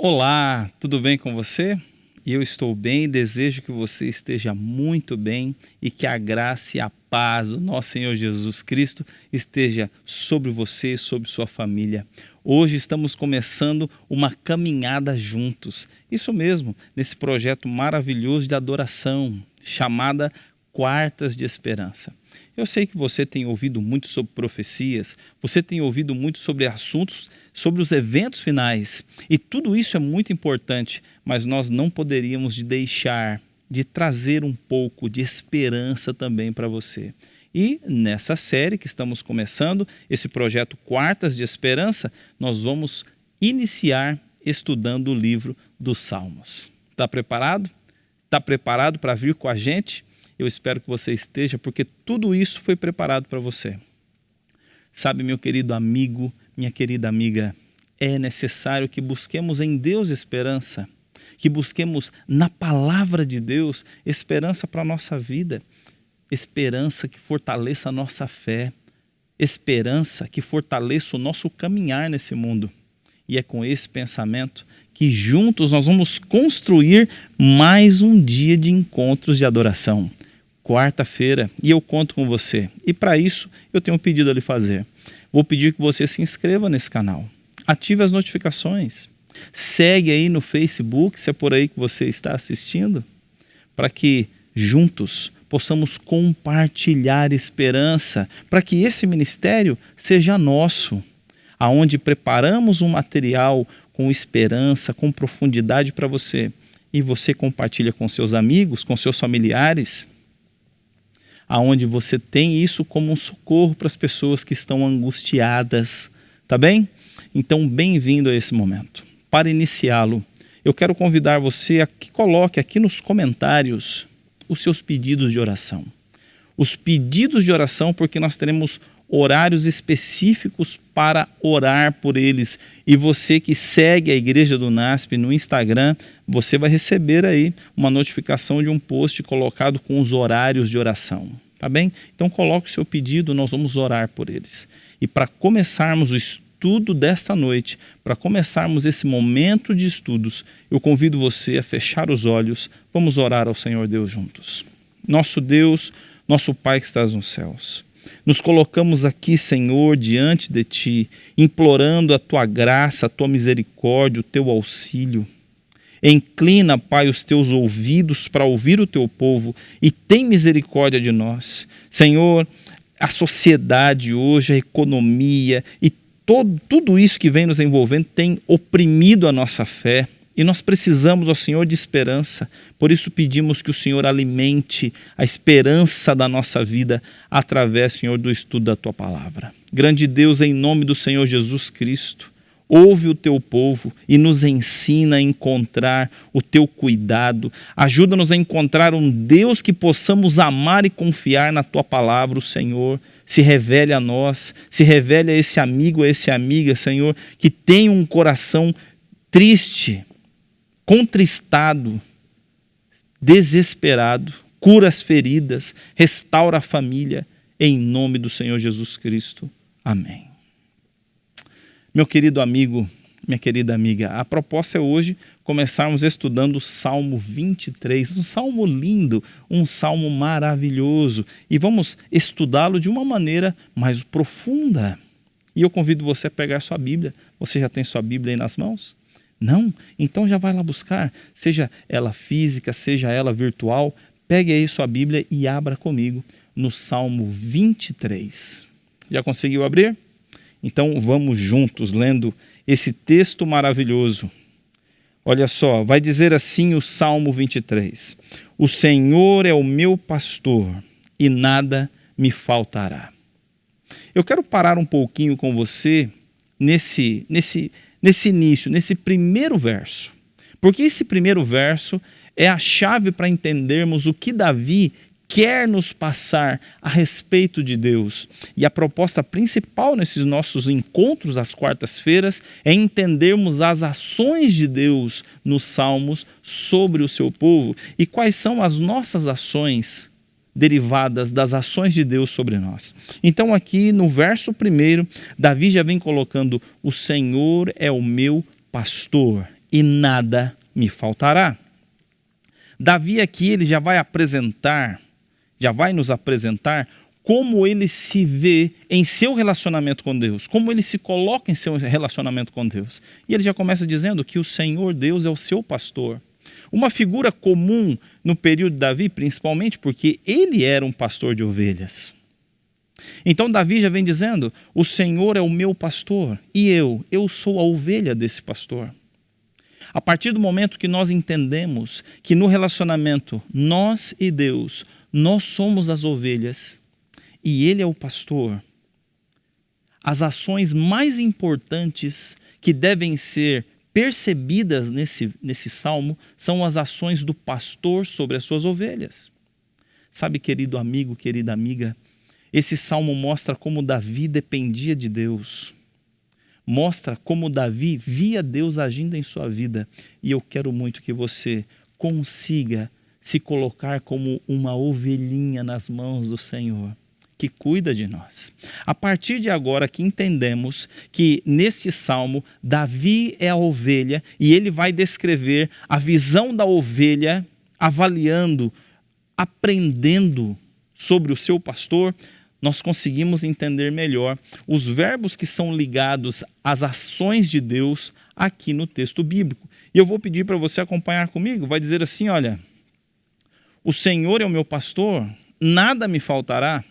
Olá, tudo bem com você? Eu estou bem, desejo que você esteja muito bem e que a graça e a paz do nosso Senhor Jesus Cristo esteja sobre você e sobre sua família. Hoje estamos começando uma caminhada juntos, isso mesmo, nesse projeto maravilhoso de adoração, chamada Quartas de Esperança. Eu sei que você tem ouvido muito sobre profecias, você tem ouvido muito sobre assuntos, sobre os eventos finais, e tudo isso é muito importante, mas nós não poderíamos deixar de trazer um pouco de esperança também para você. E nessa série que estamos começando, esse projeto Quartas de Esperança, nós vamos iniciar estudando o livro dos Salmos. Está preparado? Está preparado para vir com a gente? Eu espero que você esteja, porque tudo isso foi preparado para você. Sabe, meu querido amigo, minha querida amiga, é necessário que busquemos em Deus esperança, que busquemos na palavra de Deus esperança para a nossa vida, esperança que fortaleça a nossa fé, esperança que fortaleça o nosso caminhar nesse mundo. E é com esse pensamento que juntos nós vamos construir mais um dia de encontros de adoração. Quarta-feira, e eu conto com você. E para isso, eu tenho um pedido a lhe fazer. Vou pedir que você se inscreva nesse canal. Ative as notificações. Segue aí no Facebook, se é por aí que você está assistindo, para que juntos possamos compartilhar esperança, para que esse ministério seja nosso, aonde preparamos um material com esperança, com profundidade para você. E você compartilha com seus amigos, com seus familiares, aonde você tem isso como um socorro para as pessoas que estão angustiadas, tá bem? Então, bem-vindo a esse momento. Para iniciá-lo, eu quero convidar você a que coloque aqui nos comentários os seus pedidos de oração. Os pedidos de oração, porque nós teremos horários específicos para orar por eles. E você que segue a Igreja do NASP no Instagram, você vai receber aí uma notificação de um post colocado com os horários de oração. Tá bem? Então coloque o seu pedido, nós vamos orar por eles. E para começarmos o estudo desta noite, para começarmos esse momento de estudos, eu convido você a fechar os olhos, vamos orar ao Senhor Deus juntos. Nosso Deus, nosso Pai que estás nos céus, nos colocamos aqui, Senhor, diante de Ti, implorando a Tua graça, a Tua misericórdia, o Teu auxílio. Inclina, Pai, os Teus ouvidos para ouvir o Teu povo e tem misericórdia de nós. Senhor, a sociedade hoje, a economia e tudo isso que vem nos envolvendo tem oprimido a nossa fé. E nós precisamos, ó Senhor, de esperança. Por isso pedimos que o Senhor alimente a esperança da nossa vida através, Senhor, do estudo da Tua palavra. Grande Deus, em nome do Senhor Jesus Cristo, ouve o Teu povo e nos ensina a encontrar o Teu cuidado. Ajuda-nos a encontrar um Deus que possamos amar e confiar na Tua palavra, o Senhor. Se revele a nós, se revele a esse amigo, a essa amiga, Senhor, que tem um coração triste, contristado, desesperado, cura as feridas, restaura a família, em nome do Senhor Jesus Cristo. Amém. Meu querido amigo, minha querida amiga, a proposta é hoje começarmos estudando o Salmo 23, um salmo lindo, um salmo maravilhoso, e vamos estudá-lo de uma maneira mais profunda. E eu convido você a pegar sua Bíblia. Você já tem sua Bíblia aí nas mãos? Não? Então já vai lá buscar, seja ela física, seja ela virtual, pegue aí sua Bíblia e abra comigo no Salmo 23. Já conseguiu abrir? Então vamos juntos lendo esse texto maravilhoso. Olha só, vai dizer assim o Salmo 23. O Senhor é o meu pastor e nada me faltará. Eu quero parar um pouquinho com você nesse início, nesse primeiro verso. Porque esse primeiro verso é a chave para entendermos o que Davi quer nos passar a respeito de Deus. E a proposta principal nesses nossos encontros às quartas-feiras é entendermos as ações de Deus nos Salmos sobre o seu povo e quais são as nossas ações derivadas das ações de Deus sobre nós. Então aqui no verso 1, Davi já vem colocando: o Senhor é o meu pastor e nada me faltará. Davi aqui ele já vai nos apresentar como ele se vê em seu relacionamento com Deus, como ele se coloca em seu relacionamento com Deus. E ele já começa dizendo que o Senhor Deus é o seu pastor. Uma figura comum no período de Davi, principalmente porque ele era um pastor de ovelhas. Então Davi já vem dizendo, o Senhor é o meu pastor e eu sou a ovelha desse pastor. A partir do momento que nós entendemos que no relacionamento nós e Deus, nós somos as ovelhas e Ele é o pastor, as ações mais importantes que devem ser percebidas nesse salmo são as ações do pastor sobre as suas ovelhas. Sabe, querido amigo, querida amiga, esse salmo mostra como Davi dependia de Deus. Mostra como Davi via Deus agindo em sua vida. E eu quero muito que você consiga se colocar como uma ovelhinha nas mãos do Senhor, que cuida de nós. A partir de agora que entendemos que neste salmo, Davi é a ovelha e ele vai descrever a visão da ovelha, avaliando, aprendendo sobre o seu pastor, nós conseguimos entender melhor os verbos que são ligados às ações de Deus aqui no texto bíblico. E eu vou pedir para você acompanhar comigo, vai dizer assim, olha, o Senhor é o meu pastor, nada me faltará.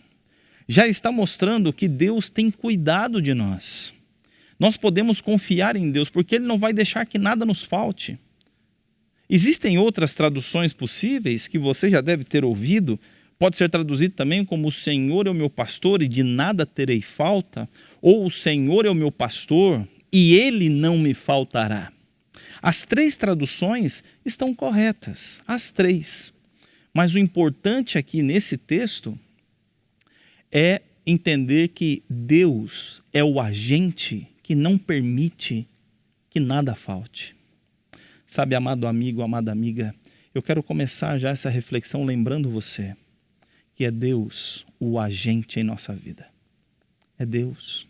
Já está mostrando que Deus tem cuidado de nós. Nós podemos confiar em Deus, porque Ele não vai deixar que nada nos falte. Existem outras traduções possíveis que você já deve ter ouvido. Pode ser traduzido também como o Senhor é o meu pastor e de nada terei falta, ou o Senhor é o meu pastor e Ele não me faltará. As três traduções estão corretas, as três. Mas o importante aqui nesse texto é entender que Deus é o agente que não permite que nada falte. Sabe, amado amigo, amada amiga, eu quero começar já essa reflexão lembrando você que é Deus o agente em nossa vida. É Deus.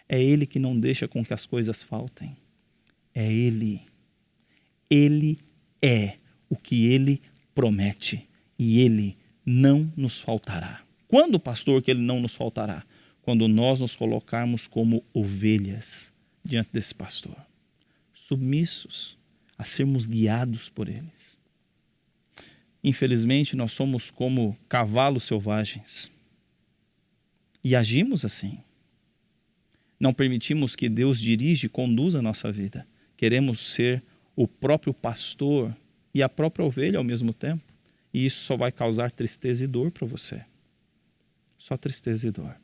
É Ele que não deixa com que as coisas faltem. É Ele. Ele é o que Ele promete e Ele não nos faltará. Quando, pastor, que Ele não nos faltará? Quando nós nos colocarmos como ovelhas diante desse pastor, submissos a sermos guiados por eles. Infelizmente, nós somos como cavalos selvagens e agimos assim. Não permitimos que Deus dirija e conduza a nossa vida. Queremos ser o próprio pastor e a própria ovelha ao mesmo tempo. E isso só vai causar tristeza e dor para você. Só tristeza e dor.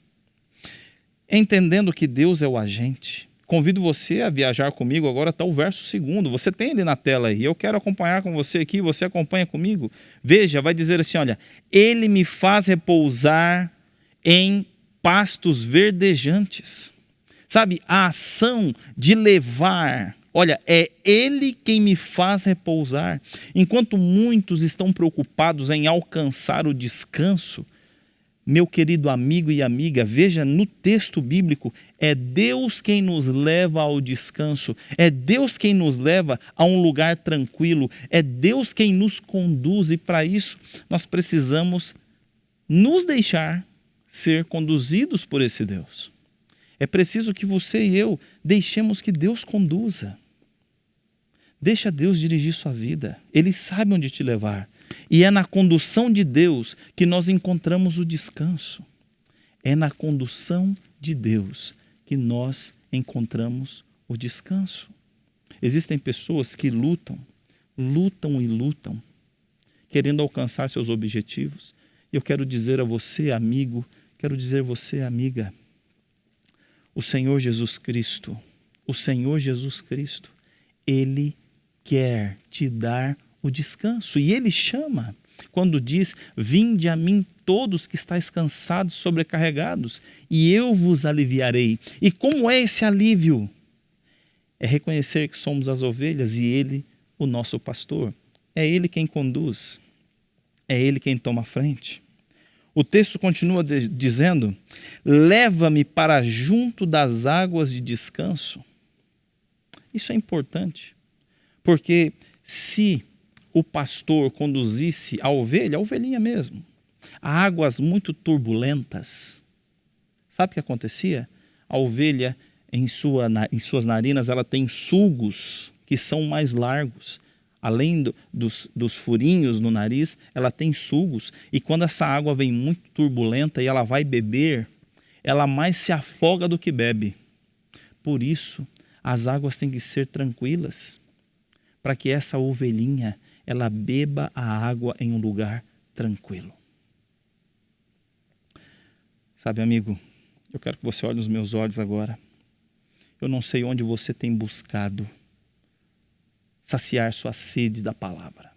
Entendendo que Deus é o agente, convido você a viajar comigo, agora está o verso 2. Você tem ele na tela aí, eu quero acompanhar com você aqui, você acompanha comigo. Veja, vai dizer assim, olha, Ele me faz repousar em pastos verdejantes. Sabe, a ação de levar, olha, é Ele quem me faz repousar. Enquanto muitos estão preocupados em alcançar o descanso, meu querido amigo e amiga, veja, no texto bíblico, é Deus quem nos leva ao descanso, é Deus quem nos leva a um lugar tranquilo, é Deus quem nos conduz, e para isso nós precisamos nos deixar ser conduzidos por esse Deus. É preciso que você e eu deixemos que Deus conduza. Deixa Deus dirigir sua vida, Ele sabe onde te levar. E é na condução de Deus que nós encontramos o descanso. É na condução de Deus que nós encontramos o descanso. Existem pessoas que lutam, querendo alcançar seus objetivos. E eu quero dizer a você, amigo, quero dizer a você, amiga, o Senhor Jesus Cristo, Ele quer te dar o descanso. E Ele chama, quando diz, vinde a mim todos que estáis cansados, sobrecarregados, e eu vos aliviarei. E como é esse alívio? É reconhecer que somos as ovelhas e Ele, o nosso pastor. É Ele quem conduz, é Ele quem toma a frente. O texto continua dizendo, leva-me para junto das águas de descanso. Isso é importante, Porque se o pastor conduzisse a ovelha, a ovelhinha mesmo, a águas muito turbulentas, sabe o que acontecia? A ovelha, em suas narinas, ela tem sulgos que são mais largos. Além dos furinhos no nariz, ela tem sulgos. E quando essa água vem muito turbulenta e ela vai beber, ela mais se afoga do que bebe. Por isso, as águas têm que ser tranquilas, para que essa ovelhinha, ela beba a água em um lugar tranquilo. Sabe, amigo, eu quero que você olhe nos meus olhos agora. Eu não sei onde você tem buscado saciar sua sede da palavra.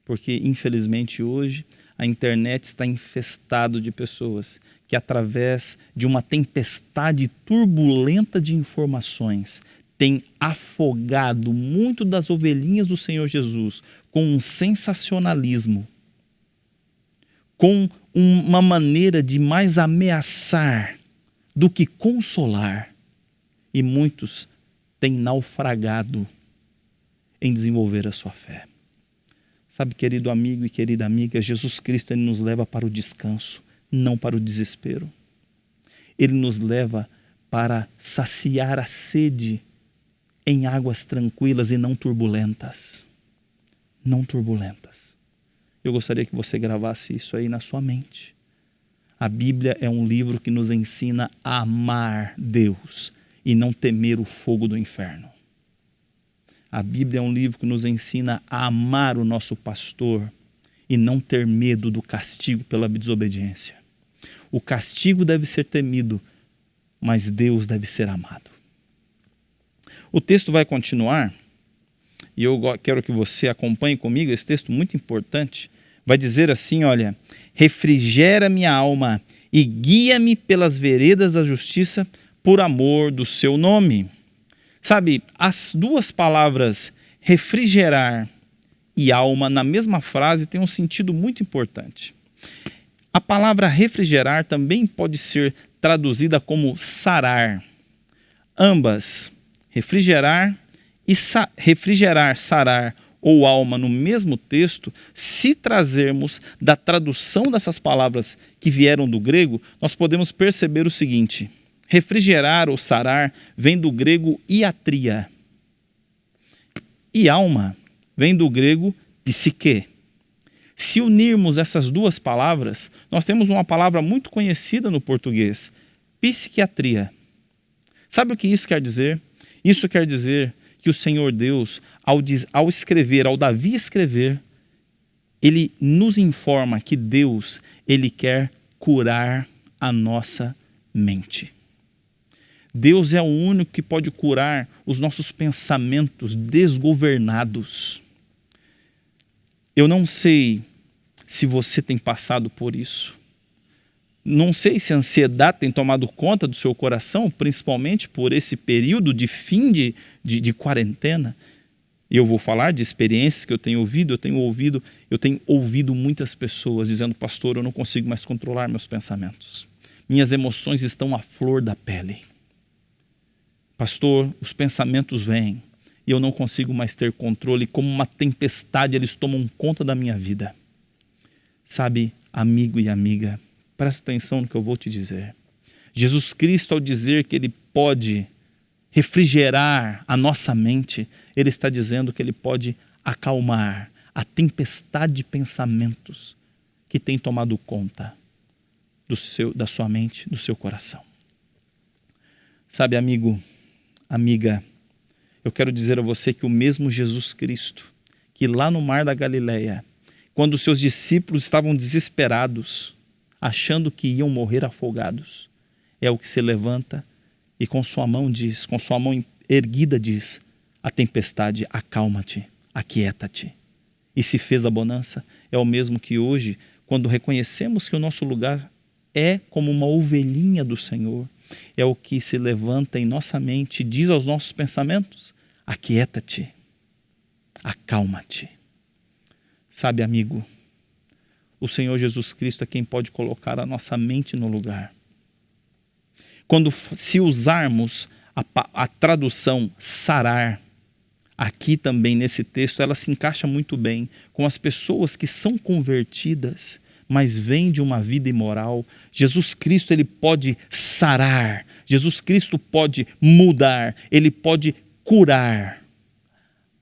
Porque, infelizmente, hoje, a internet está infestada de pessoas que, através de uma tempestade turbulenta de informações, têm afogado muito das ovelhinhas do Senhor Jesus com um sensacionalismo, com uma maneira de mais ameaçar do que consolar. E muitos têm naufragado em desenvolver a sua fé. Sabe, querido amigo e querida amiga, Jesus Cristo, ele nos leva para o descanso, não para o desespero. Ele nos leva para saciar a sede em águas tranquilas e não turbulentas. Não turbulentas. Eu gostaria que você gravasse isso aí na sua mente. A Bíblia é um livro que nos ensina a amar Deus e não temer o fogo do inferno. A Bíblia é um livro que nos ensina a amar o nosso pastor e não ter medo do castigo pela desobediência. O castigo deve ser temido, mas Deus deve ser amado. O texto vai continuar, e eu quero que você acompanhe comigo esse texto muito importante. Vai dizer assim, olha: refrigera minha alma e guia-me pelas veredas da justiça por amor do seu nome. Sabe, as duas palavras refrigerar e alma na mesma frase tem um sentido muito importante. A palavra refrigerar também pode ser traduzida como sarar. Ambas, refrigerar e refrigerar, sarar ou alma no mesmo texto, se trazermos da tradução dessas palavras que vieram do grego, nós podemos perceber o seguinte: refrigerar ou sarar vem do grego iatria. E alma vem do grego psique. Se unirmos essas duas palavras, nós temos uma palavra muito conhecida no português: psiquiatria. Sabe o que isso quer dizer? Isso quer dizer que o Senhor Deus, ao escrever, ao Davi escrever, ele nos informa que Deus, ele quer curar a nossa mente. Deus é o único que pode curar os nossos pensamentos desgovernados. Eu não sei se você tem passado por isso. Não sei se a ansiedade tem tomado conta do seu coração, principalmente por esse período de fim de quarentena. Eu vou falar de experiências que eu tenho ouvido muitas pessoas dizendo: pastor, eu não consigo mais controlar meus pensamentos. Minhas emoções estão à flor da pele. Pastor, os pensamentos vêm e eu não consigo mais ter controle. Como uma tempestade, eles tomam conta da minha vida. Sabe, amigo e amiga, presta atenção no que eu vou te dizer. Jesus Cristo, ao dizer que ele pode refrigerar a nossa mente, ele está dizendo que ele pode acalmar a tempestade de pensamentos que tem tomado conta da sua mente, do seu coração. Sabe, amigo, amiga, eu quero dizer a você que o mesmo Jesus Cristo, que lá no mar da Galileia, quando os seus discípulos estavam desesperados, achando que iam morrer afogados, é o que se levanta e com sua mão erguida diz à tempestade: acalma-te, aquieta-te. E se fez a bonança. É o mesmo que hoje, quando reconhecemos que o nosso lugar é como uma ovelhinha do Senhor, é o que se levanta em nossa mente e diz aos nossos pensamentos: aquieta-te, acalma-te. Sabe, amigo, o Senhor Jesus Cristo é quem pode colocar a nossa mente no lugar. Se usarmos a tradução sarar, aqui também nesse texto, ela se encaixa muito bem com as pessoas que são convertidas, mas vêm de uma vida imoral. Jesus Cristo, ele pode sarar, Jesus Cristo pode mudar, ele pode curar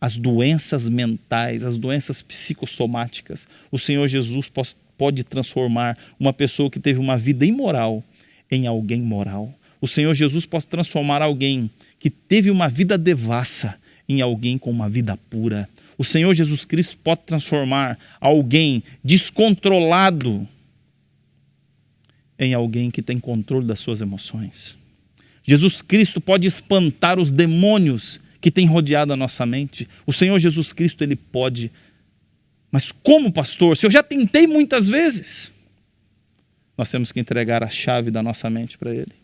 as doenças mentais, as doenças psicossomáticas. O Senhor Jesus pode transformar uma pessoa que teve uma vida imoral em alguém moral. O Senhor Jesus pode transformar alguém que teve uma vida devassa em alguém com uma vida pura. O Senhor Jesus Cristo pode transformar alguém descontrolado em alguém que tem controle das suas emoções. Jesus Cristo pode espantar os demônios que têm rodeado a nossa mente. O Senhor Jesus Cristo, ele pode. Mas como, pastor? Se eu já tentei muitas vezes. Nós temos que entregar a chave da nossa mente para ele.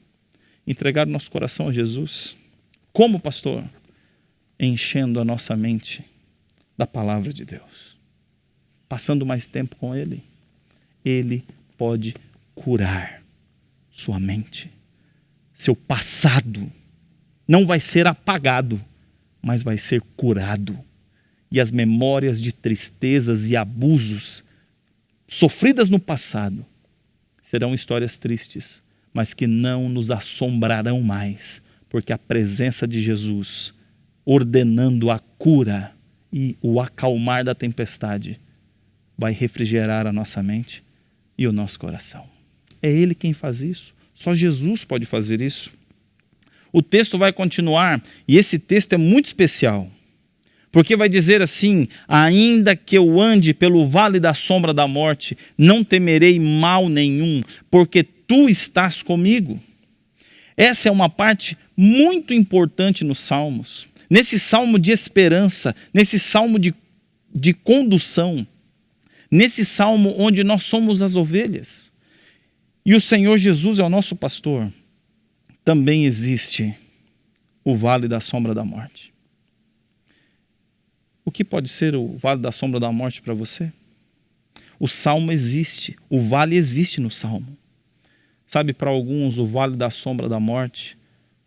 Entregar o nosso coração a Jesus. Como, pastor? Enchendo a nossa mente da palavra de Deus. Passando mais tempo com ele. Ele pode curar sua mente. Seu passado não vai ser apagado, mas vai ser curado. E as memórias de tristezas e abusos sofridas no passado serão histórias tristes, mas que não nos assombrarão mais, porque a presença de Jesus, ordenando a cura e o acalmar da tempestade, vai refrigerar a nossa mente e o nosso coração. É Ele quem faz isso. Só Jesus pode fazer isso. O texto vai continuar, e esse texto é muito especial, porque vai dizer assim: ainda que eu ande pelo vale da sombra da morte, não temerei mal nenhum, porque tu estás comigo. Essa é uma parte muito importante nos Salmos, nesse salmo de esperança, nesse salmo de condução, nesse salmo onde nós somos as ovelhas, e o Senhor Jesus é o nosso pastor. Também existe o vale da sombra da morte. O que pode ser o vale da sombra da morte para você? O salmo existe, o vale existe no salmo. Sabe, para alguns o vale da sombra da morte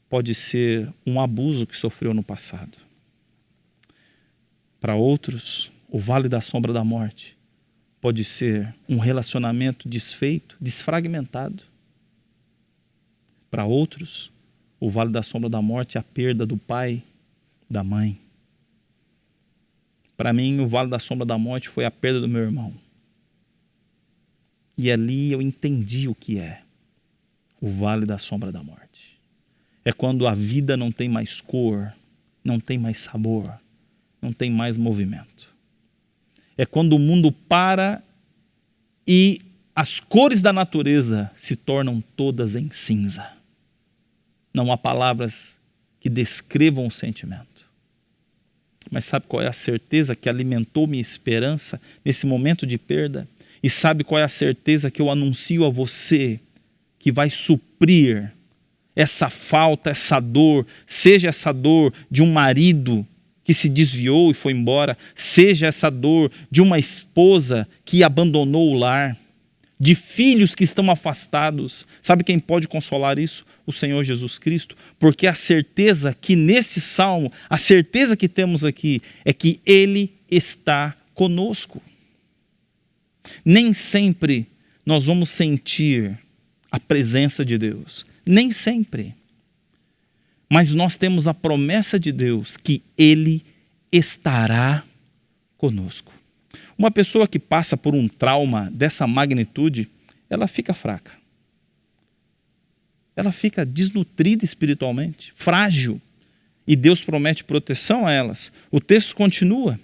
pode ser um abuso que sofreu no passado. Para outros, o vale da sombra da morte pode ser um relacionamento desfeito, desfragmentado. Para outros, o vale da sombra da morte é a perda do pai, da mãe. Para mim, o vale da sombra da morte foi a perda do meu irmão. E ali eu entendi o que é o vale da sombra da morte. É quando a vida não tem mais cor, não tem mais sabor, não tem mais movimento. É quando o mundo para e as cores da natureza se tornam todas em cinza. Não há palavras que descrevam o sentimento. Mas sabe qual é a certeza que alimentou minha esperança nesse momento de perda? E sabe qual é a certeza que eu anuncio a você que vai suprir essa falta, essa dor, seja essa dor de um marido que se desviou e foi embora, seja essa dor de uma esposa que abandonou o lar, de filhos que estão afastados. Sabe quem pode consolar isso? O Senhor Jesus Cristo, porque a certeza que nesse salmo, a certeza que temos aqui é que Ele está conosco. Nem sempre nós vamos sentir a presença de Deus, nem sempre. Mas nós temos a promessa de Deus que Ele estará conosco. Uma pessoa que passa por um trauma dessa magnitude, ela fica fraca. Ela fica desnutrida espiritualmente, frágil. E Deus promete proteção a elas. O texto continua.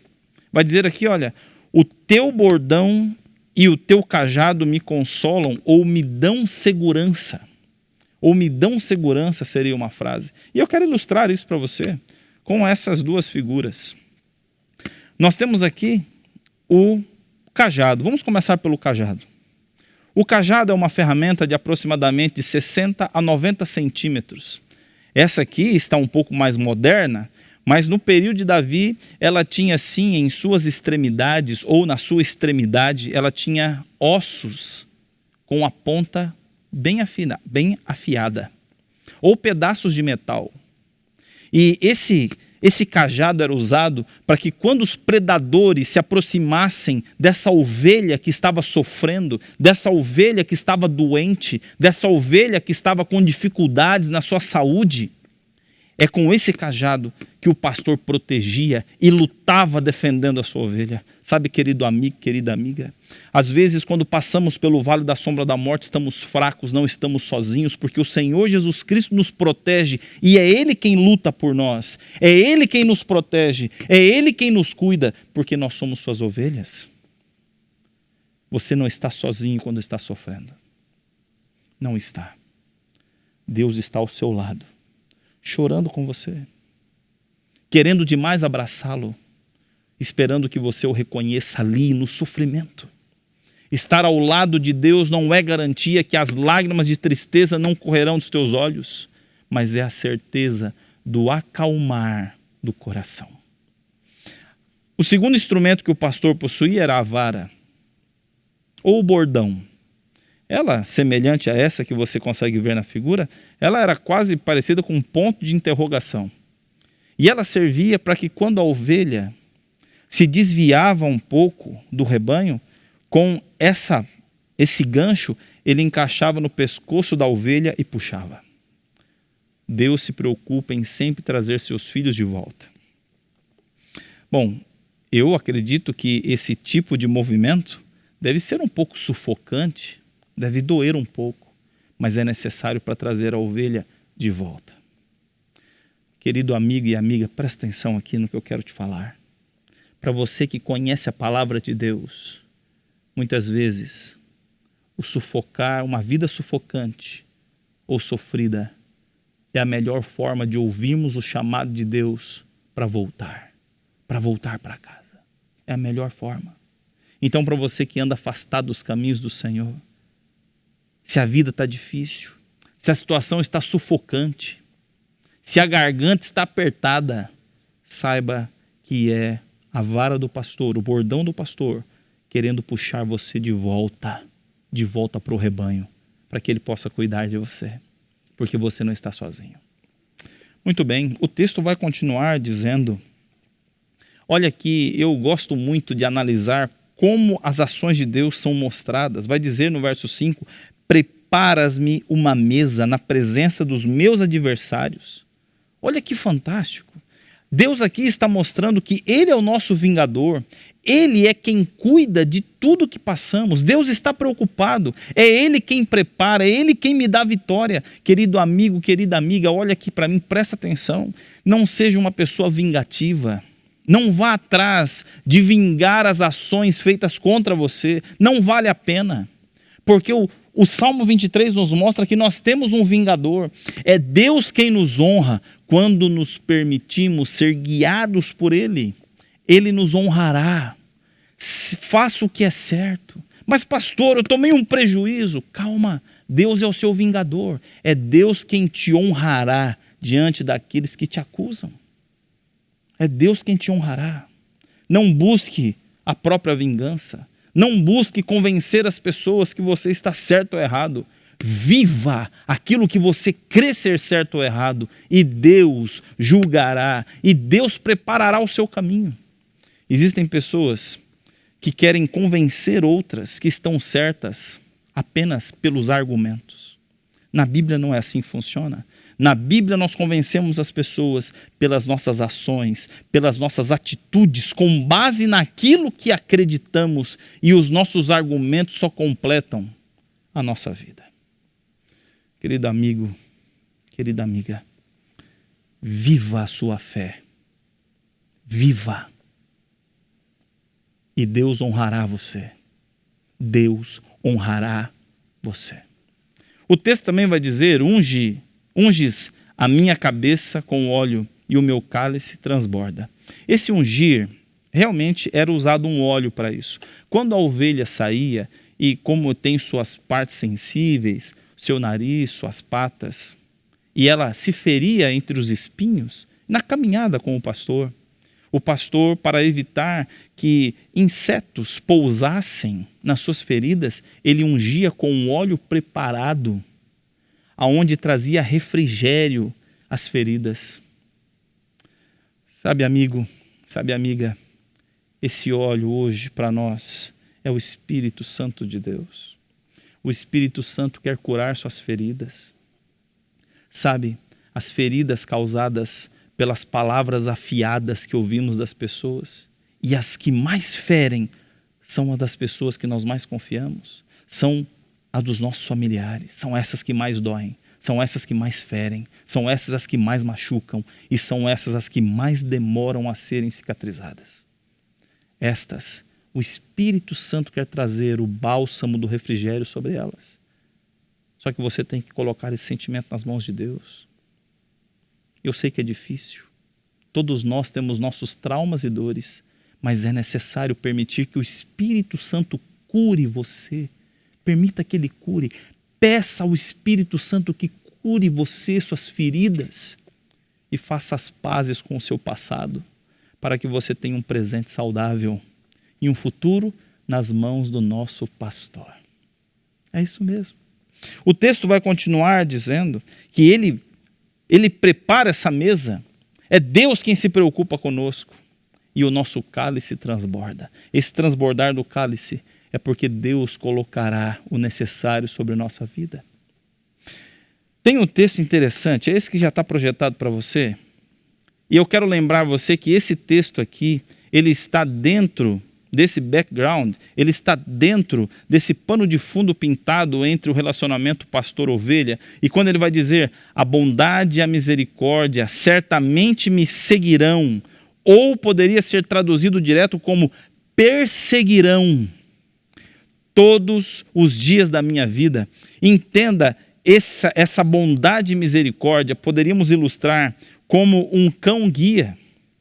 Vai dizer aqui, olha, o teu bordão e o teu cajado me consolam ou me dão segurança. Ou me dão segurança seria uma frase. E eu quero ilustrar isso para você com essas duas figuras. Nós temos aqui o cajado. Vamos começar pelo cajado. O cajado é uma ferramenta de aproximadamente de 60 a 90 centímetros. Essa aqui está um pouco mais moderna, mas no período de Davi, ela tinha sim em suas extremidades, ou na sua extremidade, ela tinha ossos com a ponta bem afiada, ou pedaços de metal. E Esse cajado era usado para que quando os predadores se aproximassem dessa ovelha que estava sofrendo, dessa ovelha que estava doente, dessa ovelha que estava com dificuldades na sua saúde, é com esse cajado que o pastor protegia e lutava defendendo a sua ovelha. Sabe, querido amigo, querida amiga, às vezes quando passamos pelo vale da sombra da morte, estamos fracos, não estamos sozinhos, porque o Senhor Jesus Cristo nos protege e é Ele quem luta por nós, é Ele quem nos protege, é Ele quem nos cuida, porque nós somos suas ovelhas. Você não está sozinho quando está sofrendo. Não está. Deus está ao seu lado, chorando com você, querendo demais abraçá-lo, esperando que você o reconheça ali no sofrimento. Estar ao lado de Deus não é garantia que as lágrimas de tristeza não correrão dos teus olhos, mas é a certeza do acalmar do coração. O segundo instrumento que o pastor possuía era a vara, ou o bordão. Ela, semelhante a essa que você consegue ver na figura, ela era quase parecida com um ponto de interrogação. E ela servia para que quando a ovelha se desviava um pouco do rebanho, com esse gancho, ele encaixava no pescoço da ovelha e puxava. Deus se preocupa em sempre trazer seus filhos de volta. Bom, eu acredito que esse tipo de movimento deve ser um pouco sufocante, deve doer um pouco, mas é necessário para trazer a ovelha de volta. Querido amigo e amiga, presta atenção aqui no que eu quero te falar. Para você que conhece a palavra de Deus, muitas vezes o sufocar, uma vida sufocante ou sofrida, é a melhor forma de ouvirmos o chamado de Deus para voltar para casa. É a melhor forma. Então, para você que anda afastado dos caminhos do Senhor, se a vida está difícil, se a situação está sufocante, se a garganta está apertada, saiba que é a vara do pastor, o bordão do pastor, querendo puxar você de volta para o rebanho, para que ele possa cuidar de você, porque você não está sozinho. Muito bem, o texto vai continuar dizendo, olha aqui, eu gosto muito de analisar como as ações de Deus são mostradas. Vai dizer no verso 5, preparas-me uma mesa na presença dos meus adversários. Olha que fantástico. Deus aqui está mostrando que Ele é o nosso vingador. Ele é quem cuida de tudo que passamos. Deus está preocupado. É Ele quem prepara, é Ele quem me dá vitória. Querido amigo, querida amiga, olha aqui para mim, presta atenção. Não seja uma pessoa vingativa. Não vá atrás de vingar as ações feitas contra você. Não vale a pena. Porque o Salmo 23 nos mostra que nós temos um vingador. É Deus quem nos honra quando nos permitimos ser guiados por Ele. Ele nos honrará. Faça o que é certo. Mas pastor, eu tomei um prejuízo. Calma, Deus é o seu vingador. É Deus quem te honrará diante daqueles que te acusam. É Deus quem te honrará. Não busque a própria vingança. Não busque convencer as pessoas que você está certo ou errado. Viva aquilo que você crê ser certo ou errado. E Deus julgará. E Deus preparará o seu caminho. Existem pessoas que querem convencer outras que estão certas apenas pelos argumentos. Na Bíblia não é assim que funciona. Na Bíblia nós convencemos as pessoas pelas nossas ações, pelas nossas atitudes, com base naquilo que acreditamos, e os nossos argumentos só completam a nossa vida. Querido amigo, querida amiga, viva a sua fé. Viva. E Deus honrará você. Deus honrará você. O texto também vai dizer, unges a minha cabeça com óleo e o meu cálice transborda. Esse ungir, realmente era usado um óleo para isso. Quando a ovelha saía, e como tem suas partes sensíveis, seu nariz, suas patas, e ela se feria entre os espinhos, na caminhada com o pastor, para evitar que insetos pousassem nas suas feridas, ele ungia com um óleo preparado, aonde trazia refrigério às feridas. Sabe, amigo, sabe, amiga, esse óleo hoje para nós é o Espírito Santo de Deus. O Espírito Santo quer curar suas feridas. Sabe, as feridas causadas pelas palavras afiadas que ouvimos das pessoas, e as que mais ferem são as das pessoas que nós mais confiamos, são as dos nossos familiares, são essas que mais doem, são essas que mais ferem, são essas as que mais machucam e são essas as que mais demoram a serem cicatrizadas. Estas, o Espírito Santo quer trazer o bálsamo do refrigério sobre elas. Só que você tem que colocar esse sentimento nas mãos de Deus. Eu sei que é difícil. Todos nós temos nossos traumas e dores, mas é necessário permitir que o Espírito Santo cure você. Permita que Ele cure. Peça ao Espírito Santo que cure você, suas feridas, e faça as pazes com o seu passado, para que você tenha um presente saudável e um futuro nas mãos do nosso pastor. É isso mesmo. O texto vai continuar dizendo que ele prepara essa mesa. É Deus quem se preocupa conosco. E o nosso cálice transborda. Esse transbordar do cálice é porque Deus colocará o necessário sobre a nossa vida. Tem um texto interessante, é esse que já está projetado para você. E eu quero lembrar você que esse texto aqui, ele está dentro desse background, ele está dentro desse pano de fundo pintado entre o relacionamento pastor-ovelha, e quando ele vai dizer, a bondade e a misericórdia certamente me seguirão, ou poderia ser traduzido direto como perseguirão todos os dias da minha vida. Entenda, essa bondade e misericórdia poderíamos ilustrar como um cão guia.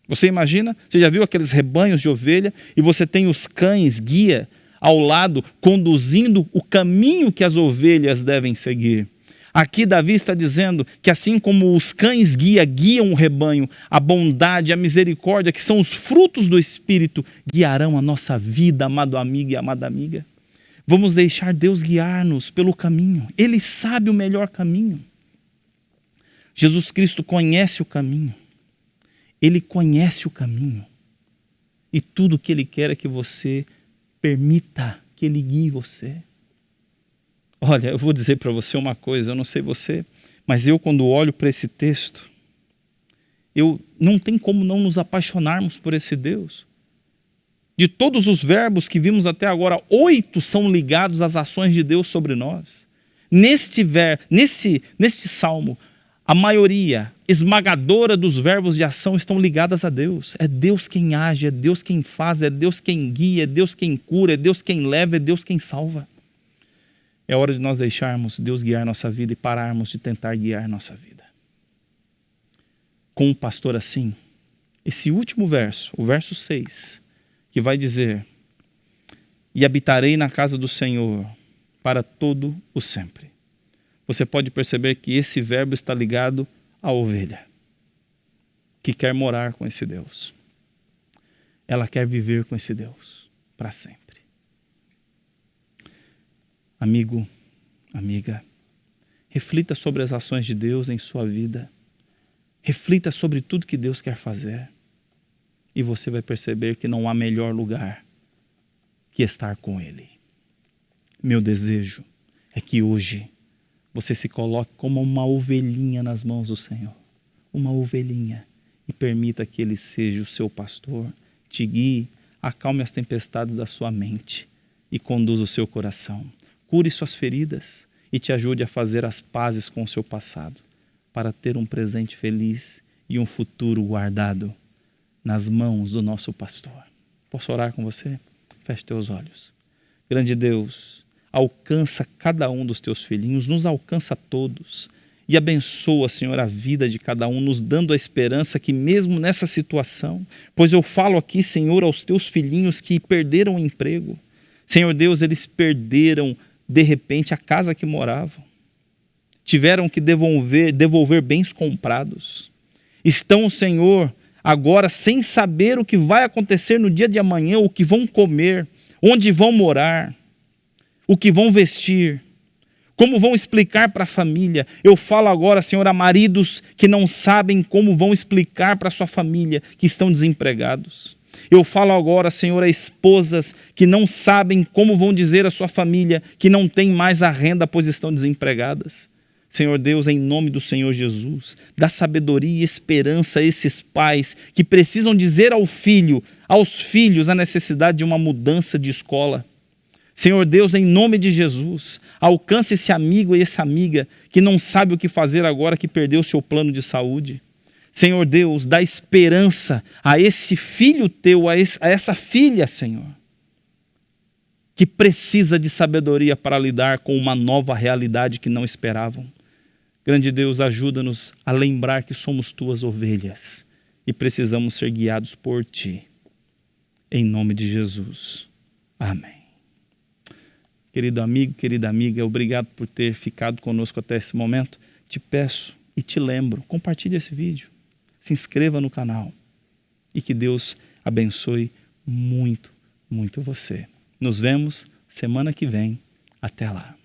Você imagina? Você já viu aqueles rebanhos de ovelha e você tem os cães guia ao lado, conduzindo o caminho que as ovelhas devem seguir. Aqui Davi está dizendo que assim como os cães guiam o rebanho, a bondade e a misericórdia, que são os frutos do Espírito, guiarão a nossa vida, amado amigo e amada amiga. Vamos deixar Deus guiar-nos pelo caminho. Ele sabe o melhor caminho. Jesus Cristo conhece o caminho. Ele conhece o caminho. E tudo que Ele quer é que você permita que Ele guie você. Olha, eu vou dizer para você uma coisa, eu não sei você, mas eu quando olho para esse texto, eu não tem como não nos apaixonarmos por esse Deus. De todos os verbos que vimos até agora, 8 são ligados às ações de Deus sobre nós. Neste salmo, a maioria esmagadora dos verbos de ação estão ligadas a Deus. É Deus quem age, é Deus quem faz, é Deus quem guia, é Deus quem cura, é Deus quem leva, é Deus quem salva. É hora de nós deixarmos Deus guiar nossa vida e pararmos de tentar guiar nossa vida. Com um pastor assim, esse último verso, o verso 6, que vai dizer, e habitarei na casa do Senhor para todo o sempre. Você pode perceber que esse verbo está ligado à ovelha, que quer morar com esse Deus. Ela quer viver com esse Deus para sempre. Amigo, amiga, reflita sobre as ações de Deus em sua vida. Reflita sobre tudo que Deus quer fazer. E você vai perceber que não há melhor lugar que estar com Ele. Meu desejo é que hoje você se coloque como uma ovelhinha nas mãos do Senhor. Uma ovelhinha. E permita que Ele seja o seu pastor, te guie, acalme as tempestades da sua mente e conduza o seu coração. Cure suas feridas e te ajude a fazer as pazes com o seu passado, para ter um presente feliz e um futuro guardado nas mãos do nosso pastor. Posso orar com você? Feche teus olhos. Grande Deus, alcança cada um dos teus filhinhos, nos alcança a todos e abençoa, Senhor, a vida de cada um, nos dando a esperança que mesmo nessa situação, pois eu falo aqui, Senhor, aos teus filhinhos que perderam o emprego. Senhor Deus, eles perderam de repente a casa que moravam. Tiveram que devolver bens comprados. Estão, Senhor, agora sem saber o que vai acontecer no dia de amanhã, o que vão comer, onde vão morar, o que vão vestir. Como vão explicar para a família? Eu falo agora, Senhor, a maridos que não sabem como vão explicar para a sua família que estão desempregados. Eu falo agora, Senhor, a esposas que não sabem como vão dizer à sua família que não tem mais a renda, pois estão desempregadas. Senhor Deus, em nome do Senhor Jesus, dá sabedoria e esperança a esses pais que precisam dizer aos filhos a necessidade de uma mudança de escola. Senhor Deus, em nome de Jesus, alcance esse amigo e essa amiga que não sabe o que fazer agora que perdeu o seu plano de saúde. Senhor Deus, dá esperança a esse filho teu, a essa filha, Senhor, que precisa de sabedoria para lidar com uma nova realidade que não esperavam. Grande Deus, ajuda-nos a lembrar que somos tuas ovelhas e precisamos ser guiados por ti. Em nome de Jesus. Amém. Querido amigo, querida amiga, obrigado por ter ficado conosco até esse momento. Te peço e te lembro, compartilhe esse vídeo, se inscreva no canal e que Deus abençoe muito, muito você. Nos vemos semana que vem. Até lá.